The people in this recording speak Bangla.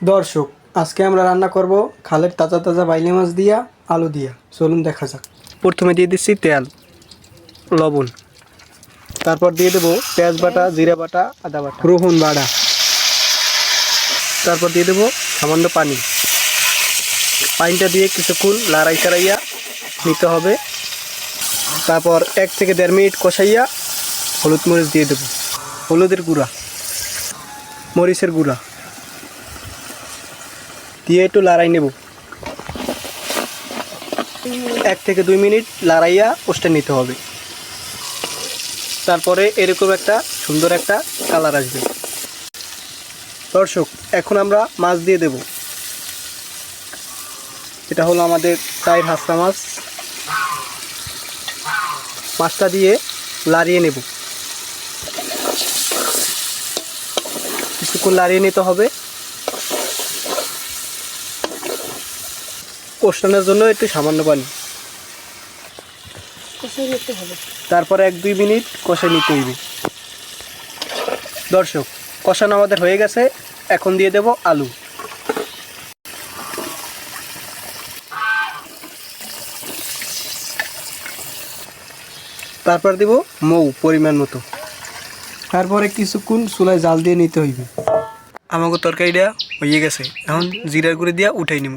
দর্শক, আজকে আমরা রান্না করব খালের তাজা তাজা বাইলে মাছ দিয়া আলু দিয়া। চলুন দেখা যাক। প্রথমে দিয়ে দিচ্ছি তেল, লবণ, তারপর দিয়ে দেবো পেঁয়াজ বাটা, জিরা বাটা, আদা বাটা, রসুন বাটা, তারপর দিয়ে দেবো সামান্য পানি। পানিটা দিয়ে কিছুক্ষণ লাড়াই চাড়াইয়া নিতে হবে। তারপর 1 থেকে 1.5 মিনিট কষাইয়া হলুদ মরিচ দিয়ে দেবো, হলুদের গুঁড়া, মরিচের গুঁড়া দিয়ে একটু লাড়াই নেব। 1 থেকে 2 মিনিট লাড়াইয়া কষতে নিতে হবে। তারপরে এরকম একটা সুন্দর একটা কালার আসবে। দর্শক, এখন আমরা মাছ দিয়ে দেব। এটা হলো আমাদের টাইর হাঁসা মাছ। মাছটা দিয়ে লাড়িয়ে নেব, কিছুক্ষণ লাড়িয়ে নিতে হবে। কষানোর জন্য একটু সামান্য পানি, তারপরে 1-2 মিনিট কষে নিতে হইবে। দর্শক, কষানো আমাদের হয়ে গেছে। এখন দিয়ে দেব আলু। তারপর দেব মৌ পরিমাণ মতো। তারপরে কিছুক্ষণ চুলায় জাল দিয়ে নিতে হইবে। আমাকে তরকারিটা হয়ে গেছে, এখন জিরার গুঁড়ি দিয়া উঠাই নিব।